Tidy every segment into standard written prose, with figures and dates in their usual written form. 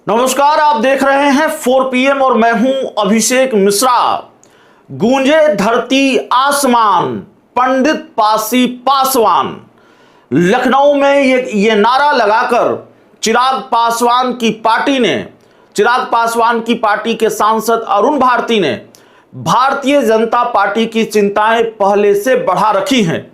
नमस्कार, आप देख रहे हैं 4 PM और मैं हूं अभिषेक मिश्रा। गूंजे धरती आसमान, पंडित पासी पासवान। लखनऊ में ये नारा लगाकर चिराग पासवान की पार्टी के सांसद अरुण भारती ने भारतीय जनता पार्टी की चिंताएं पहले से बढ़ा रखी हैं।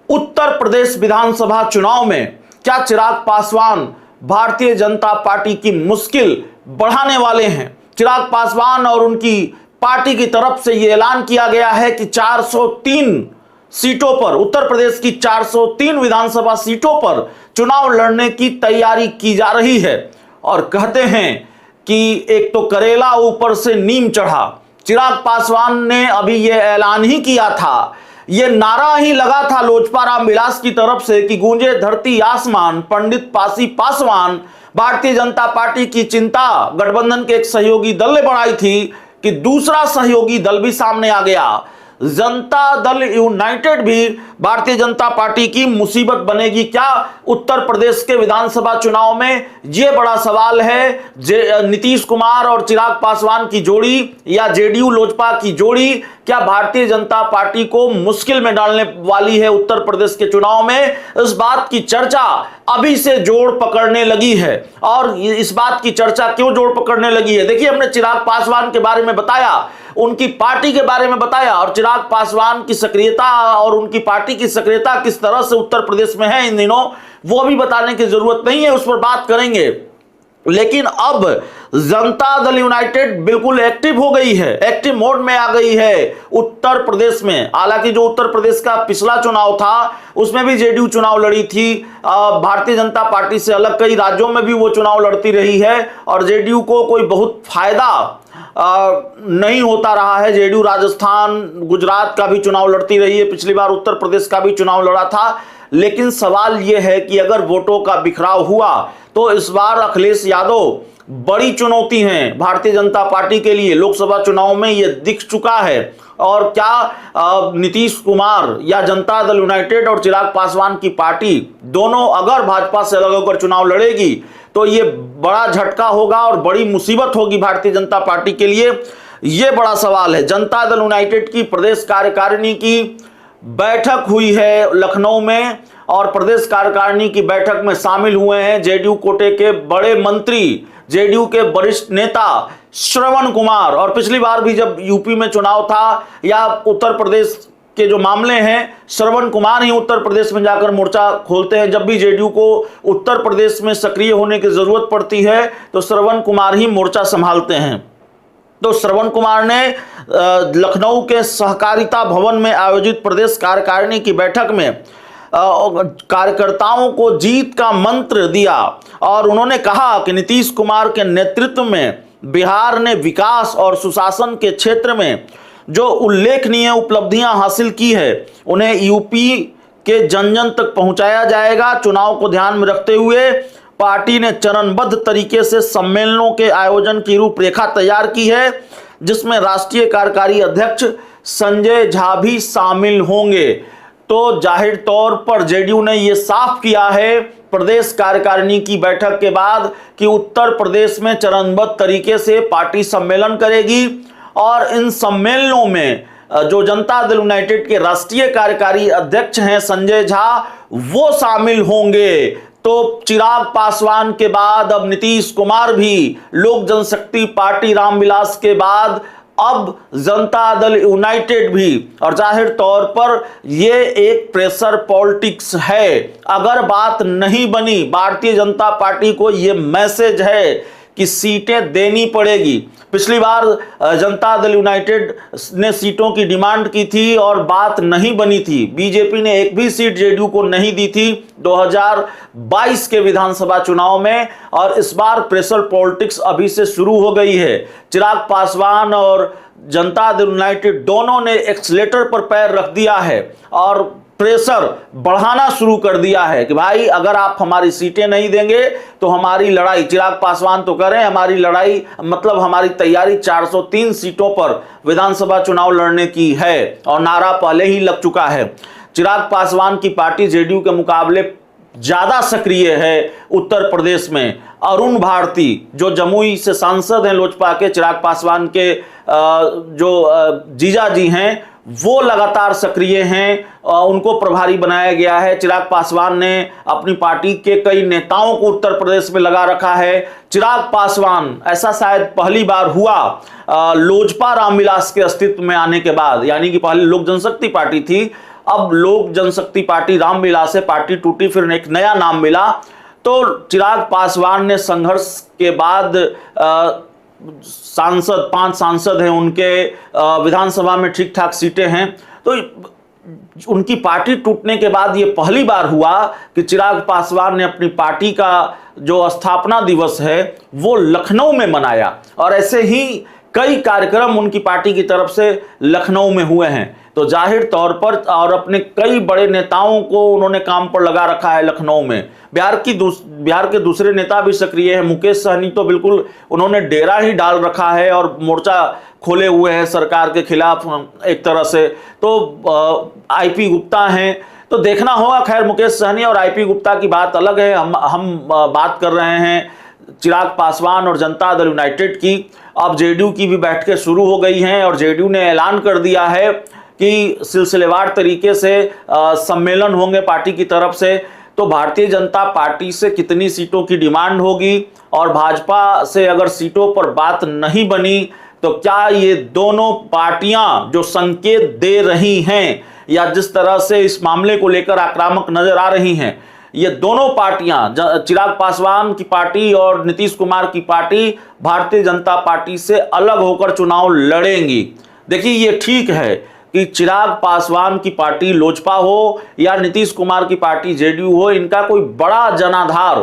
उत्तर प्रदेश विधानसभा चुनाव में क्या चिराग पासवान भारतीय जनता पार्टी की मुश्किल बढ़ाने वाले हैं? चिराग पासवान और उनकी पार्टी की तरफ से यह ऐलान किया गया है कि 403 सीटों पर, उत्तर प्रदेश की 403 विधानसभा सीटों पर चुनाव लड़ने की तैयारी की जा रही है। और कहते हैं कि एक तो करेला ऊपर से नीम चढ़ा। चिराग पासवान ने अभी यह ऐलान ही किया था, ये नारा ही लगा था लोजपा रामविलास की तरफ से कि गूंजे धरती आसमान, पंडित पासी पासवान। भारतीय जनता पार्टी की चिंता गठबंधन के एक सहयोगी दल ने बढ़ाई थी कि दूसरा सहयोगी दल भी सामने आ गया। जनता दल यूनाइटेड भी भारतीय जनता पार्टी की मुसीबत बनेगी क्या? उत्तर प्रदेश के विधानसभा चुनाव में यह बड़ा सवाल है। नीतीश कुमार और चिराग पासवान की जोड़ी या जेडीयू लोजपा की जोड़ी क्या भारतीय जनता पार्टी को मुश्किल में डालने वाली है उत्तर प्रदेश के चुनाव में? इस बात की चर्चा अभी से जोड़ पकड़ने लगी है। और इस बात की चर्चा क्यों जोड़ पकड़ने लगी है? देखिए, हमने चिराग पासवान के बारे में बताया, उनकी पार्टी के बारे में बताया, और चिराग पासवान की सक्रियता और उनकी पार्टी की सक्रियता किस तरह से उत्तर प्रदेश में है इन दिनों, वो भी बताने की जरूरत नहीं है, उस पर बात करेंगे। लेकिन अब जनता दल यूनाइटेड बिल्कुल एक्टिव हो गई है, एक्टिव मोड में आ गई है उत्तर प्रदेश में। हालांकि जो उत्तर प्रदेश का पिछला चुनाव था उसमें भी जेडीयू चुनाव लड़ी थी, भारतीय जनता पार्टी से अलग कई राज्यों में भी वो चुनाव लड़ती रही है और जेडीयू को कोई बहुत फायदा नहीं होता रहा है। जेडीयू राजस्थान, गुजरात का भी चुनाव लड़ती रही है, पिछली बार उत्तर प्रदेश का भी चुनाव लड़ा था। लेकिन सवाल यह है कि अगर वोटों का बिखराव हुआ तो इस बार अखिलेश यादव बड़ी चुनौती है भारतीय जनता पार्टी के लिए। लोकसभा चुनाव में यह दिख चुका है। और क्या नीतीश कुमार या जनता दल यूनाइटेड और चिराग पासवान की पार्टी दोनों अगर भाजपा से अलग होकर चुनाव लड़ेगी तो यह बड़ा झटका होगा और बड़ी मुसीबत होगी भारतीय जनता पार्टी के लिए? यह बड़ा सवाल है। जनता दल यूनाइटेड की प्रदेश कार्यकारिणी की बैठक हुई है लखनऊ में और प्रदेश कार्यकारिणी की बैठक में शामिल हुए हैं जेडीयू कोटे के बड़े मंत्री, जेडीयू के वरिष्ठ नेता श्रवण कुमार। और पिछली बार भी जब यूपी में चुनाव था या उत्तर प्रदेश के जो मामले हैं, श्रवण कुमार ही उत्तर प्रदेश में जाकर मोर्चा खोलते हैं। जब भी जेडीयू को उत्तर प्रदेश में सक्रिय होने की जरूरत पड़ती है तो श्रवण कुमार ही मोर्चा संभालते हैं। तो श्रवण कुमार ने लखनऊ के सहकारिता भवन में आयोजित प्रदेश कार्यकारिणी की बैठक में कार्यकर्ताओं को जीत का मंत्र दिया और उन्होंने कहा कि नीतीश कुमार के नेतृत्व में बिहार ने विकास और सुशासन के क्षेत्र में जो उल्लेखनीय उपलब्धियां हासिल की है उन्हें यूपी के जन जन तक पहुंचाया जाएगा। चुनाव को ध्यान में रखते हुए पार्टी ने चरणबद्ध तरीके से सम्मेलनों के आयोजन की रूपरेखा तैयार की है, जिसमें राष्ट्रीय कार्यकारी अध्यक्ष संजय झा भी शामिल होंगे। तो जाहिर तौर पर जेडीयू ने यह साफ किया है प्रदेश कार्यकारिणी की बैठक के बाद कि उत्तर प्रदेश में चरणबद्ध तरीके से पार्टी सम्मेलन करेगी और इन सम्मेलनों में जो जनता दल यूनाइटेड के राष्ट्रीय कार्यकारी अध्यक्ष हैं संजय झा, वो शामिल होंगे। तो चिराग पासवान के बाद अब नीतीश कुमार भी, लोक जनशक्ति पार्टी रामविलास के बाद अब जनता दल यूनाइटेड भी। और जाहिर तौर पर यह एक प्रेशर पॉलिटिक्स है। अगर बात नहीं बनी, भारतीय जनता पार्टी को यह मैसेज है कि सीटें देनी पड़ेगी। पिछली बार जनता दल यूनाइटेड ने सीटों की डिमांड की थी और बात नहीं बनी थी। बीजेपी ने एक भी सीट जेडीयू को नहीं दी थी 2022 के विधानसभा चुनाव में। और इस बार प्रेशर पॉलिटिक्स अभी से शुरू हो गई है। चिराग पासवान और जनता दल यूनाइटेड दोनों ने एक्सीलेटर पर पैर रख दिया है और प्रेशर बढ़ाना शुरू कर दिया है कि भाई अगर आप हमारी सीटें नहीं देंगे तो हमारी लड़ाई, चिराग पासवान तो करें, हमारी लड़ाई मतलब हमारी तैयारी 403 सीटों पर विधानसभा चुनाव लड़ने की है और नारा पहले ही लग चुका है। चिराग पासवान की पार्टी जेडीयू के मुकाबले ज्यादा सक्रिय है उत्तर प्रदेश में। अरुण भारती जो जमुई से सांसद हैं लोजपा के, चिराग पासवान के जो जीजा जी हैं, वो लगातार सक्रिय हैं, उनको प्रभारी बनाया गया है। चिराग पासवान ने अपनी पार्टी के कई नेताओं को उत्तर प्रदेश में लगा रखा है। चिराग पासवान, ऐसा शायद पहली बार हुआ लोजपा रामविलास के अस्तित्व में आने के बाद, यानी कि पहले लोक जनशक्ति पार्टी थी, अब लोक जनशक्ति पार्टी रामविलास से पार्टी टूटी, फिर एक नया नाम मिला। तो चिराग पासवान ने संघर्ष के बाद सांसद, 5 सांसद हैं उनके, विधानसभा में ठीक ठाक सीटें हैं, तो उनकी पार्टी टूटने के बाद ये पहली बार हुआ कि चिराग पासवान ने अपनी पार्टी का जो स्थापना दिवस है वो लखनऊ में मनाया। और ऐसे ही कई कार्यक्रम उनकी पार्टी की तरफ से लखनऊ में हुए हैं। तो जाहिर तौर पर, और अपने कई बड़े नेताओं को उन्होंने काम पर लगा रखा है लखनऊ में। बिहार के दूसरे नेता भी सक्रिय हैं। मुकेश सहनी तो बिल्कुल उन्होंने डेरा ही डाल रखा है और मोर्चा खोले हुए हैं सरकार के खिलाफ एक तरह से। तो आईपी गुप्ता हैं, तो देखना होगा। खैर, मुकेश सहनी और आईपी गुप्ता की बात अलग है। हम बात कर रहे हैं चिराग पासवान और जनता दल यूनाइटेड की। अब जेडीयू की भी बैठकें शुरू हो गई हैं और जेडीयू ने ऐलान कर दिया है कि सिलसिलेवार तरीके से सम्मेलन होंगे पार्टी की तरफ से। तो भारतीय जनता पार्टी से कितनी सीटों की डिमांड होगी और भाजपा से अगर सीटों पर बात नहीं बनी तो क्या ये दोनों पार्टियां जो संकेत दे रही हैं या जिस तरह से इस मामले को लेकर आक्रामक नजर आ रही हैं, ये दोनों पार्टियां, चिराग पासवान की पार्टी और नीतीश कुमार की पार्टी, भारतीय जनता पार्टी से अलग होकर चुनाव लड़ेंगी। देखिए, ये ठीक है कि चिराग पासवान की पार्टी लोजपा हो या नीतीश कुमार की पार्टी जेडीयू हो, इनका कोई बड़ा जनाधार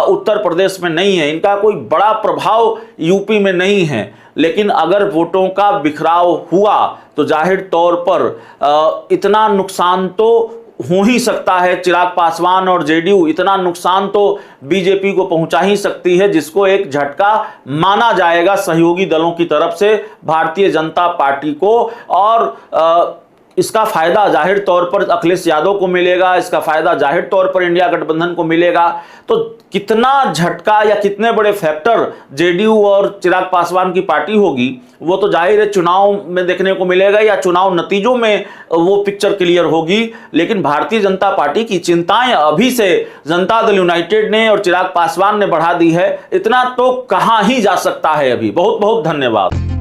उत्तर प्रदेश में नहीं है, इनका कोई बड़ा प्रभाव यूपी में नहीं है। लेकिन अगर वोटों का बिखराव हुआ तो जाहिर तौर पर इतना नुकसान तो हो ही सकता है। चिराग पासवान और जेडीयू इतना नुकसान तो बीजेपी को पहुंचा ही सकती है, जिसको एक झटका माना जाएगा सहयोगी दलों की तरफ से भारतीय जनता पार्टी को। और इसका फायदा जाहिर तौर पर अखिलेश यादव को मिलेगा, इसका फायदा जाहिर तौर पर इंडिया गठबंधन को मिलेगा। तो कितना झटका या कितने बड़े फैक्टर जेडीयू और चिराग पासवान की पार्टी होगी, वो तो जाहिर है चुनाव में देखने को मिलेगा या चुनाव नतीजों में वो पिक्चर क्लियर होगी। लेकिन भारतीय जनता पार्टी की चिंताएं अभी से जनता दल यूनाइटेड ने और चिराग पासवान ने बढ़ा दी है, इतना तो कहा ही जा सकता है अभी। बहुत बहुत धन्यवाद।